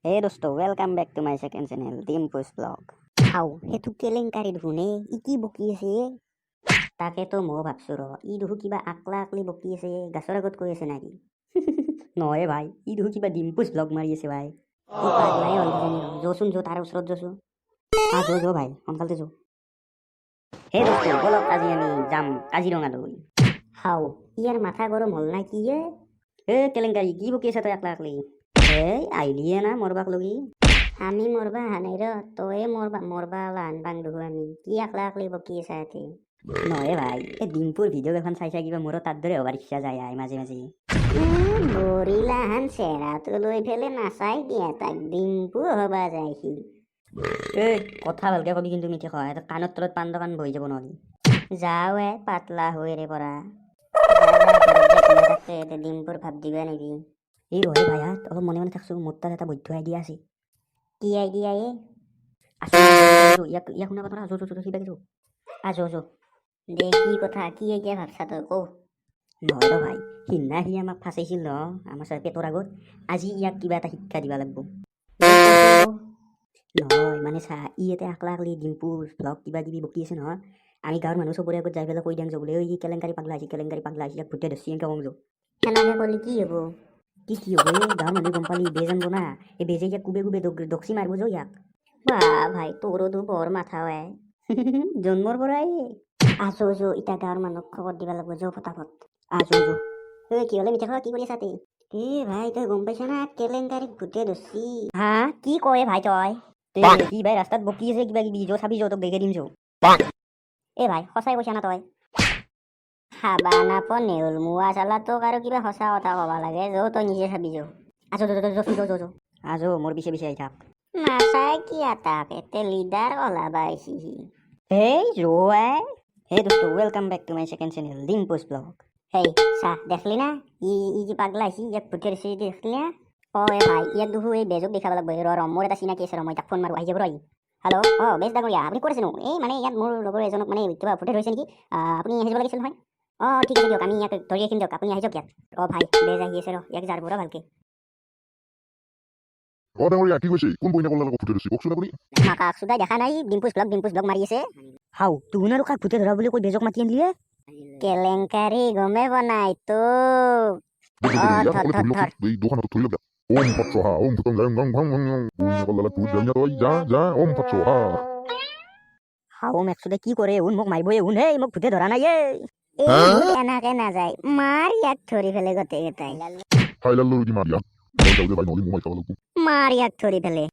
Hey dosto, welcome back to my second channel, Dimpus Vlog. How? Hetu kelengkari dhune, iki boki ase. Taketo mo bhabsu ro, ই দেখো কিবা আকলা আকলি বকি আছে, গাছৰ আগত কৈ আছে নাকি? নহয় ভাই, ই দেখো কিবা ডিম্পুছ ব্লগ মাৰি আছে ভাই। ই পাগলাই হ'ল কিজানি ৰ, যোচোন যো তাৰ ওচৰত যোচো। যো ভাই, সোনকালতে যো। হে দোস্ত, বলক আজি আমি যাম কাজিৰঙালৈ। হাও, ইয়াৰ মাথা গৰম হ'ল না কি কেলেংকাৰী কি বকি আছে তই আকলা আকলি? আইলিয়ে না মরবাক লগি আমি মরবা হানাই র তোয়ে মরবা লান বাং দুহু আমি কি আকলা আকলি বকি সাথে নয় ভাই এ ডিম্পুর ভিডিও এখন চাই কিবা মোর তার ধরে হবার ইচ্ছা যায় আই মাঝে মাঝে বরিলা হান সেরা তো লই ফেলে নাচাই দিয়া তাক ডিম্পু হবা যায় সি কথা ভালকে কবি কিন্তু মিঠে কয় কাণত তলত পান দোকান বহি যাব নহলি যাও পাতলা হয়ে রে পরা ডিম্পুর ভাব দিবা নেকি এই রহে ভাই হাত অলপ মনে মনে থাকছো মোর তার এটা বৈধ আইডিয়া আছে কি আইডিয়া ইয়াক শুনা কথা আজো সিবা কিছু আজো দে কি কথা কি আইডিয়া ভাবছা তই কও নহয় ভাই সিদিনা সি আমাক ফাঁচাইছিল ন আমাৰ চাৰ পেটৰ আগত আজি ইয়াক কিবা এটা শিক্ষা দিবা লাগব নহয় মানে চা ই এটা আকলা আকলি ডিম্পু ব্লগ কিবা কিবি বকি আছে নহয় আমি গাঁৱৰ মানুহ চবৰে আগত যাই পেলাই কৈ দিম বোলে ই কেলেংকাৰী পাগলা আহিছে ইয়াক ভূতে ধৰছি এনেকৈ কওঁ সেনেকৈ ক'লে কি হ'ব কি হ'ব গাঁৱৰ মানুহ গম পালি বেজ আনব না এই বেজে ইয়াক কুবে দকচি মাৰিব যো ইয়াক বা ভাই তোৰতো বৰ মাথা হয় জন্মৰ পৰাই আছো ইটা গাঁৱৰ মানুহক খবৰ দিবা লাগব যো ফটাফট আছো কি হলে মিঠা খোৱা কি কৰি আছা ভাই তই গম পাইছা না কেলেংকাৰীক ভূতে ধৰছি হা কি কয় ভাই তই কি ভাই ৰাস্তাত বকি আছে কিবা কিবি যো চাবি যো তোক দেখে দিম যো ভাই সঁচাই কৈছা না তই খাবা নাপ নেউল মোৱা চালা তোক আৰু কিবা সঁচা কথা ক'বা লাগে যো তই নিজে চাবি যো আজো মোৰ পিছে আহি থাক নাচাই কি আটাক এতে লিডাৰ ওলাবা আহিছি হে দোস্ত welcome back to my second channel Dimpus vlog চা দেখলি না ই যে পাগলা আহিছি ইয়াক ভূতে দিছি দেখলি না ভাই ইয়াক দেখো এই বেজক দেখাব লাগব ৰ মোৰ এটা চিনাকি আছে ৰ মই তাক ফোন মাৰো আহি যাব ৰ হেল্ল' বেজ ডাঙৰীয়া আপুনি ক'ত আছেনো মানে ইয়াত মোৰ লগৰ এজনক মানে কিবা ভূতে ধৰিছে নেকি আপুনি আহি যাব লাগিছিল নহয় ঠিক আছে দিয়ক আমি ইয়াক ধৰি ৰাখিম দিয়ক আপুনি আহি যাওক ইয়াত ভাই বেজ আহি আছে ৰ ইয়াক যাৰ বৰ ভালকে ডাঙৰীয়া কি কৈছে কোন বইনা কলা ভূতে ধৰিছে কওকচোন আপুনি মাকা সুদাই দেখা নাই ডিম্পুস ব্লগ মাৰি আছে হাও তুহুন আৰু কাক ভূতে ধৰা বুলি কৈ বেজক মাতি আনলিয়ে কেলেংকাৰী গমে বনাই তো এই দোকানত ধৰি লওক ওম ফটছহা ওম ফুটং গাং গাং ভাং ভাং বইনা কলা ভূত জানিয়া তই যা ওম ফটছহা হাও মেক্সুদে কি কৰে উন মোক মাৰিবই উন মোক ভূতে ধৰা নাই এনেকে নাযায় মাৰ ইয়াক ধৰি ফেলে গোটেই কেইটাই হাইলাল লই দি মাৰিয়া মই যাও দে ভাই নহলি মোমাই খাব লাগব মাৰ ইয়াক ধৰি ফেলে